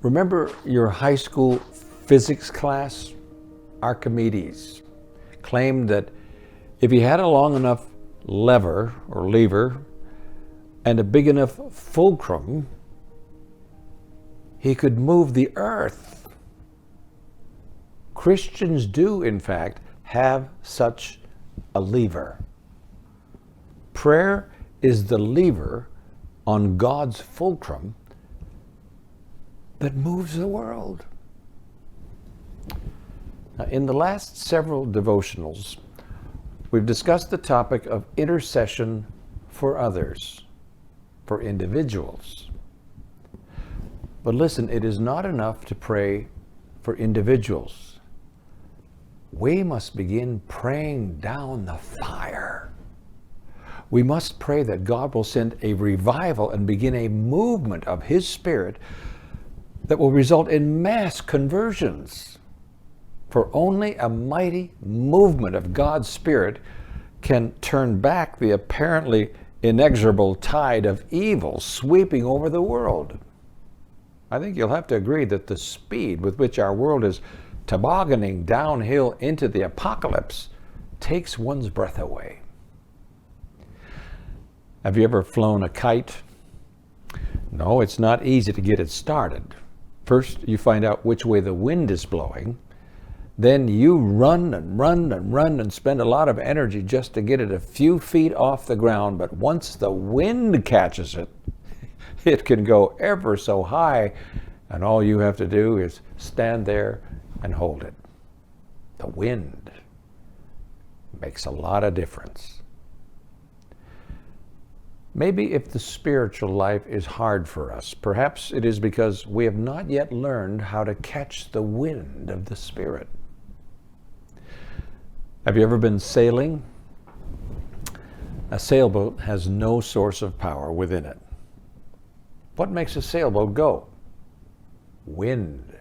Remember your high school physics class? Archimedes claimed that if he had a long enough lever or lever and a big enough fulcrum, he could move the earth. Christians do, in fact, have such a lever. Prayer is the lever on God's fulcrum that moves the world. Now, in the last several devotionals, we've discussed the topic of intercession for others, for individuals. But listen, it is not enough to pray for individuals. We must begin praying down the fire. We must pray that God will send a revival and begin a movement of His Spirit that will result in mass conversions. For only a mighty movement of God's Spirit can turn back the apparently inexorable tide of evil sweeping over the world. I think you'll have to agree that the speed with which our world is tobogganing downhill into the apocalypse takes one's breath away. Have you ever flown a kite? No, it's not easy to get it started. First, you find out which way the wind is blowing. Then you run and run and run and spend a lot of energy just to get it a few feet off the ground. But once the wind catches it, it can go ever so high, and all you have to do is stand there and hold it. The wind makes a lot of difference. Maybe if the spiritual life is hard for us, perhaps it is because we have not yet learned how to catch the wind of the Spirit. Have you ever been sailing? A sailboat has no source of power within it. What makes a sailboat go? Wind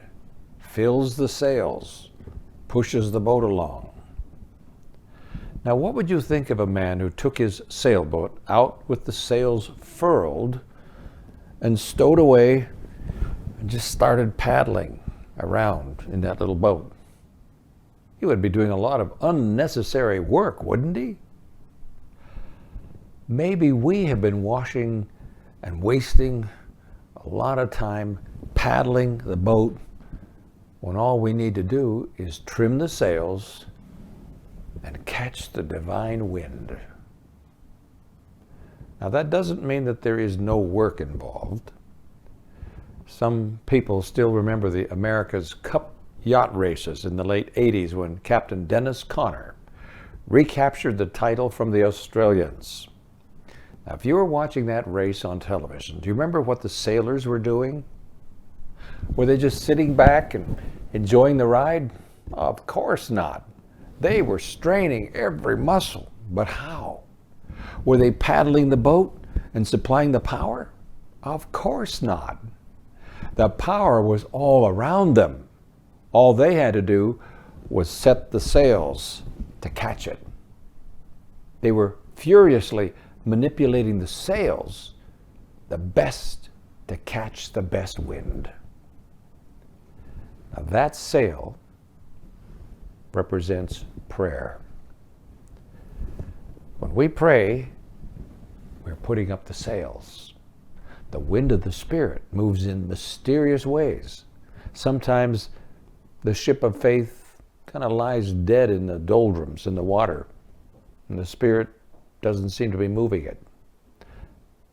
fills the sails, pushes the boat along. Now, what would you think of a man who took his sailboat out with the sails furled and stowed away and just started paddling around in that little boat? He would be doing a lot of unnecessary work, wouldn't he? Maybe we have been washing and wasting a lot of time paddling the boat when all we need to do is trim the sails and catch the divine wind. Now, that doesn't mean that there is no work involved. Some people still remember the America's Cup yacht races in the late 80s when Captain Dennis Conner recaptured the title from the Australians. Now, if you were watching that race on television, do you remember what the sailors were doing? Were they just sitting back and enjoying the ride? Of course not. They were straining every muscle. But how? Were they paddling the boat and supplying the power? Of course not. The power was all around them. All they had to do was set the sails to catch it. They were furiously manipulating the sails, the best to catch the best wind. Now, that sail represents prayer. When we pray, we're putting up the sails. The wind of the Spirit moves in mysterious ways. Sometimes the ship of faith kind of lies dead in the doldrums in the water, and the Spirit doesn't seem to be moving it.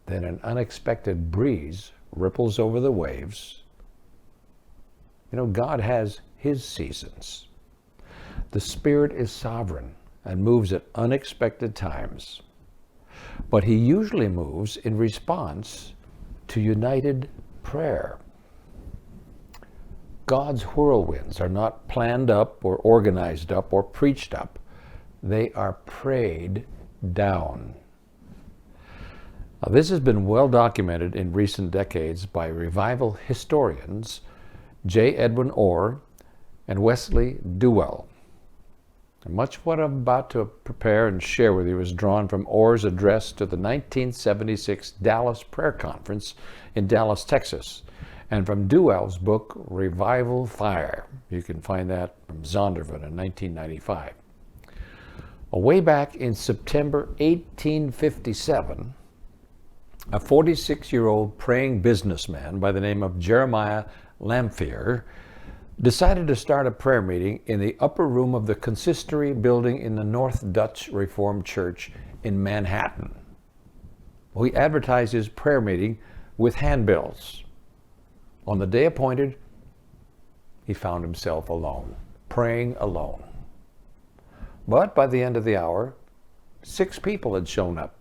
Then an unexpected breeze ripples over the waves. You know, God has His seasons. The Spirit is sovereign and moves at unexpected times. But He usually moves in response to united prayer. God's whirlwinds are not planned up or organized up or preached up. They are prayed down. Now, this has been well documented in recent decades by revival historians J. Edwin Orr and Wesley Duewel. And much of what I'm about to prepare and share with you is drawn from Orr's address to the 1976 Dallas Prayer Conference in Dallas, Texas. and from Duell's book, Revival Fire. You can find that from Zondervan in 1995. Way back in September 1857, a 46-year-old praying businessman by the name of Jeremiah Lamphere decided to start a prayer meeting in the upper room of the consistory building in the North Dutch Reformed Church in Manhattan. Well, he advertised his prayer meeting with handbills. On the day appointed, he found himself alone, praying alone. But by the end of the hour, 6 people had shown up.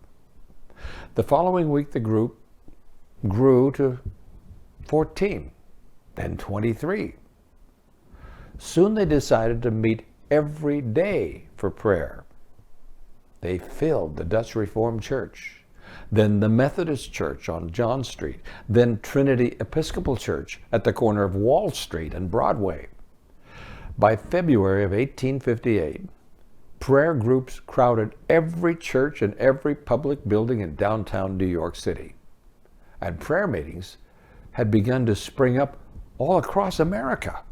The following week, the group grew to 14, then 23. Soon they decided to meet every day for prayer. They filled the Dutch Reformed Church, then the Methodist Church on John Street, then Trinity Episcopal Church at the corner of Wall Street and Broadway. By February of 1858, prayer groups crowded every church and every public building in downtown New York City. And prayer meetings had begun to spring up all across America.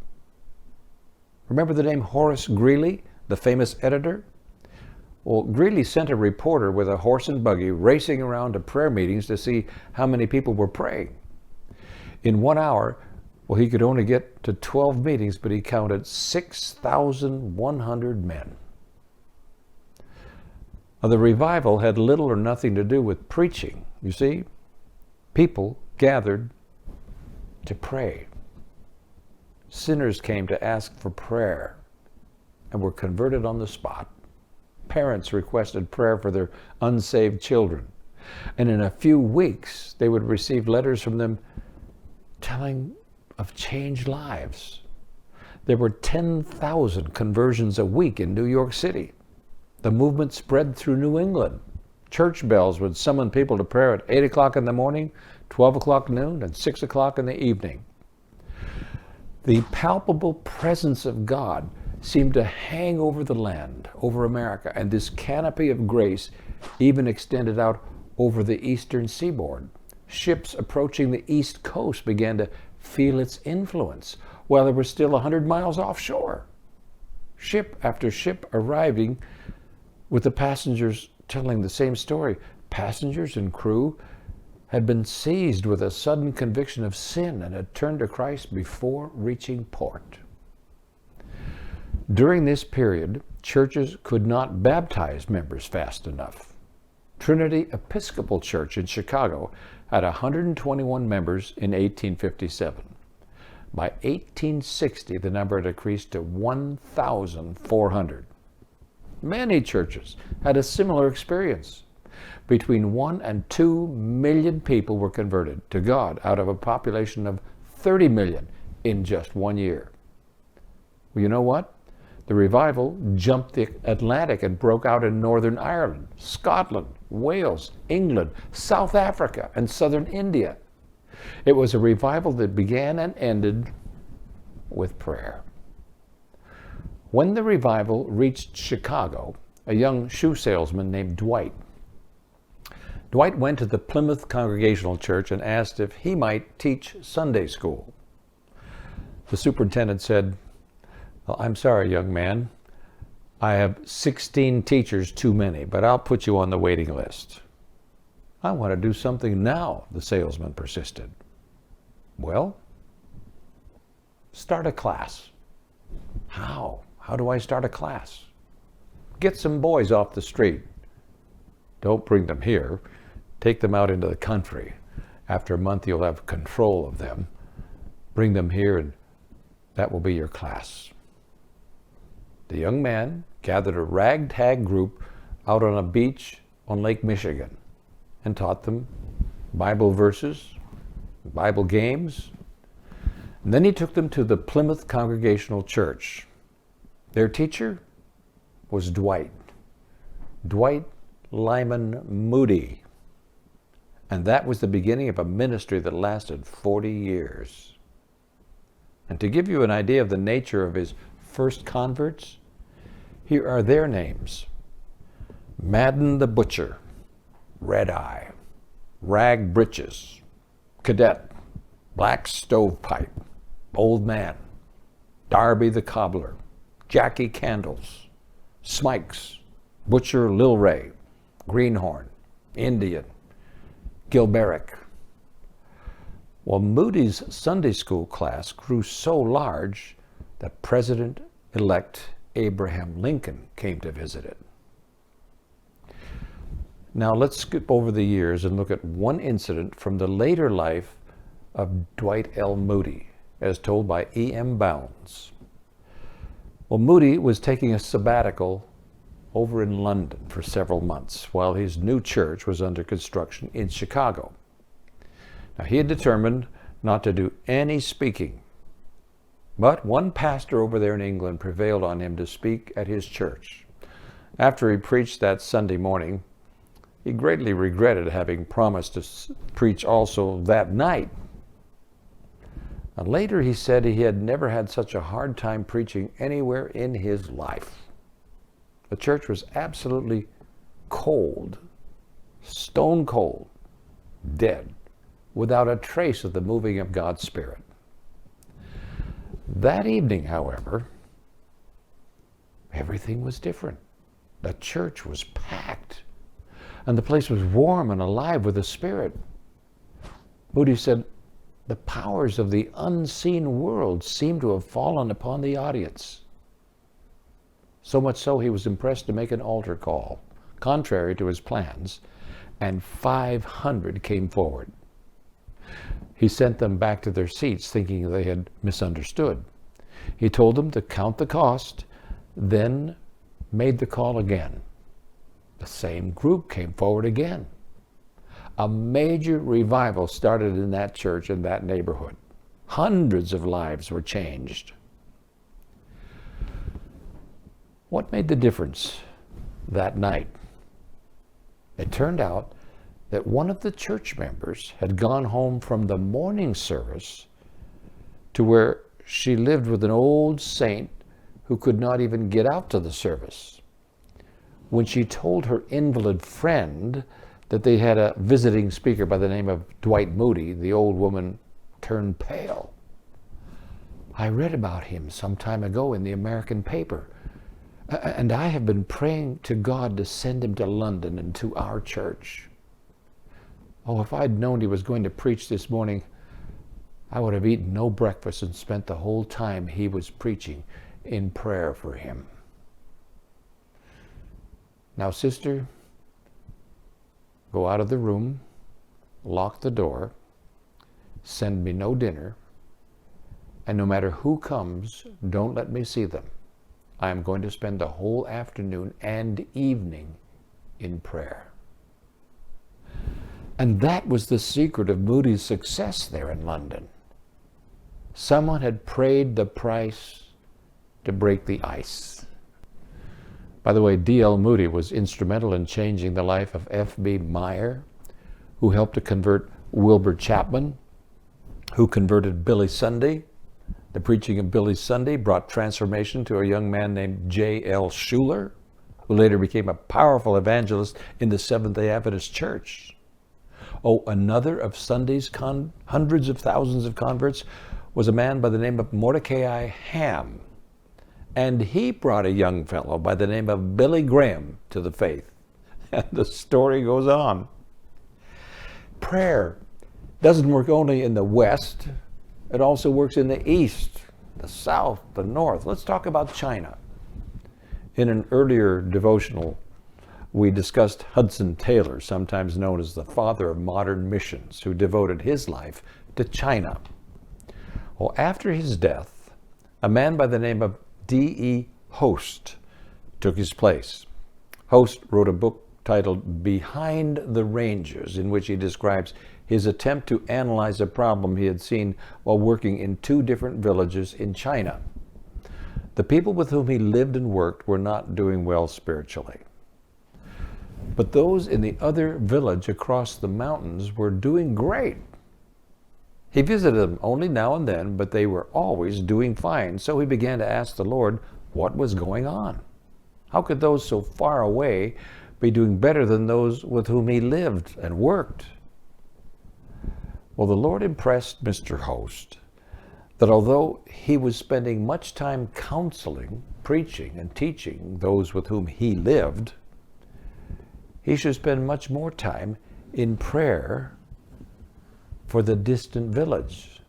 Remember the name Horace Greeley, the famous editor? Well, Greeley sent a reporter with a horse and buggy racing around to prayer meetings to see how many people were praying. In 1 hour, well, he could only get to 12 meetings, but he counted 6,100 men. Now, the revival had little or nothing to do with preaching. You see, people gathered to pray. Sinners came to ask for prayer and were converted on the spot. Parents requested prayer for their unsaved children. And in a few weeks, they would receive letters from them telling of changed lives. There were 10,000 conversions a week in New York City. The movement spread through New England. Church bells would summon people to prayer at 8 o'clock in the morning, 12 o'clock noon, and 6 o'clock in the evening. The palpable presence of God seemed to hang over the land, over America, and this canopy of grace even extended out over the eastern seaboard. Ships approaching the East Coast began to feel its influence while they were still 100 miles offshore. Ship after ship arriving with the passengers telling the same story. Passengers and crew had been seized with a sudden conviction of sin and had turned to Christ before reaching port. During this period, churches could not baptize members fast enough. Trinity Episcopal Church in Chicago had 121 members in 1857. By 1860, the number had increased to 1,400. Many churches had a similar experience. Between 1 and 2 million people were converted to God out of a population of 30 million in just 1 year. Well, you know what? The revival jumped the Atlantic and broke out in Northern Ireland, Scotland, Wales, England, South Africa, and southern India. It was a revival that began and ended with prayer. When the revival reached Chicago, a young shoe salesman named Dwight went to the Plymouth Congregational Church and asked if he might teach Sunday school. The superintendent said, "Well, I'm sorry, young man. I have 16 teachers too many, but I'll put you on the waiting list." "I want to do something now," the salesman persisted. "Well, start a class." "How? How do I start a class?" "Get some boys off the street. Don't bring them here. Take them out into the country. After a month, you'll have control of them. Bring them here, and that will be your class." The young man gathered a ragtag group out on a beach on Lake Michigan and taught them Bible verses, Bible games. And then he took them to the Plymouth Congregational Church. Their teacher was Dwight Lyman Moody. And that was the beginning of a ministry that lasted 40 years. And to give you an idea of the nature of his first converts, here are their names: Madden the Butcher, Red Eye, Rag Britches, Cadet, Black Stovepipe, Old Man, Darby the Cobbler, Jackie Candles, Smikes, Butcher Lil Ray, Greenhorn, Indian, Gilberic. Well, Moody's Sunday school class grew so large that President-elect Abraham Lincoln came to visit it. Now let's skip over the years and look at one incident from the later life of Dwight L. Moody, as told by E.M. Bounds. Well, Moody was taking a sabbatical over in London for several months while his new church was under construction in Chicago. Now, he had determined not to do any speaking, but one pastor over there in England prevailed on him to speak at his church. After he preached that Sunday morning, he greatly regretted having promised to preach also that night. Now, later he said he had never had such a hard time preaching anywhere in his life. The church was absolutely cold, stone cold, dead, without a trace of the moving of God's Spirit. That evening, however, everything was different. The church was packed, and the place was warm and alive with the Spirit. Moody said, the powers of the unseen world seemed to have fallen upon the audience. So much so he was impressed to make an altar call, contrary to his plans, and 500 came forward. He sent them back to their seats thinking they had misunderstood. He told them to count the cost, then made the call again. The same group came forward again. A major revival started in that church in that neighborhood. Hundreds of lives were changed. What made the difference that night? It turned out that one of the church members had gone home from the morning service to where she lived with an old saint who could not even get out to the service. When she told her invalid friend that they had a visiting speaker by the name of Dwight Moody, the old woman turned pale. I read about him some time ago in the American paper, and I have been praying to God to send him to London and to our church. Oh, if I'd known he was going to preach this morning, I would have eaten no breakfast and spent the whole time he was preaching in prayer for him. Now, sister, go out of the room, lock the door, send me no dinner, and no matter who comes, don't let me see them. I am going to spend the whole afternoon and evening in prayer. And that was the secret of Moody's success there in London. Someone had paid the price to break the ice. By the way, D.L. Moody was instrumental in changing the life of F.B. Meyer, who helped to convert Wilbur Chapman, who converted Billy Sunday. The preaching of Billy Sunday brought transformation to a young man named J.L. Schuler, who later became a powerful evangelist in the Seventh-day Adventist Church. Oh, another of Sunday's hundreds of thousands of converts was a man by the name of Mordecai Ham. And he brought a young fellow by the name of Billy Graham to the faith. And the story goes on. Prayer doesn't work only in the West. It also works in the East, the South, the North. Let's talk about China. In an earlier devotional, we discussed Hudson Taylor, sometimes known as the father of modern missions, who devoted his life to China. Well, after his death, a man by the name of D.E. Host took his place. Host wrote a book titled Behind the Ranges, in which he describes his attempt to analyze a problem he had seen while working in two different villages in China. The people with whom he lived and worked were not doing well spiritually. But those in the other village across the mountains were doing great. He visited them only now and then, but they were always doing fine. So he began to ask the Lord what was going on. How could those so far away be doing better than those with whom he lived and worked? Well, the Lord impressed Mr. Host that although he was spending much time counseling, preaching, and teaching those with whom he lived, he should spend much more time in prayer for the distant village.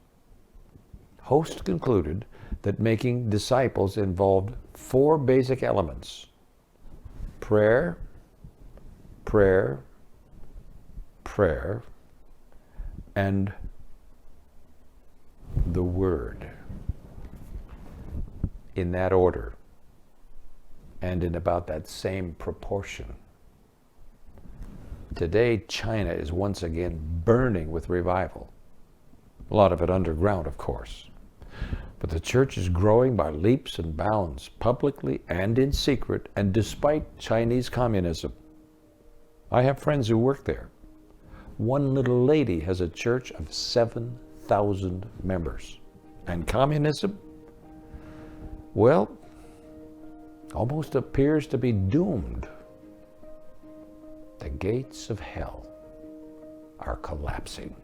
Host concluded that making disciples involved 4 basic elements: prayer, prayer, prayer, and the Word, in that order and in about that same proportion. Today, China is once again burning with revival. A lot of it underground, of course. But the church is growing by leaps and bounds, publicly and in secret, and despite Chinese communism. I have friends who work there. One little lady has a church of 7,000 members. And communism, well, almost appears to be doomed. The gates of hell are collapsing.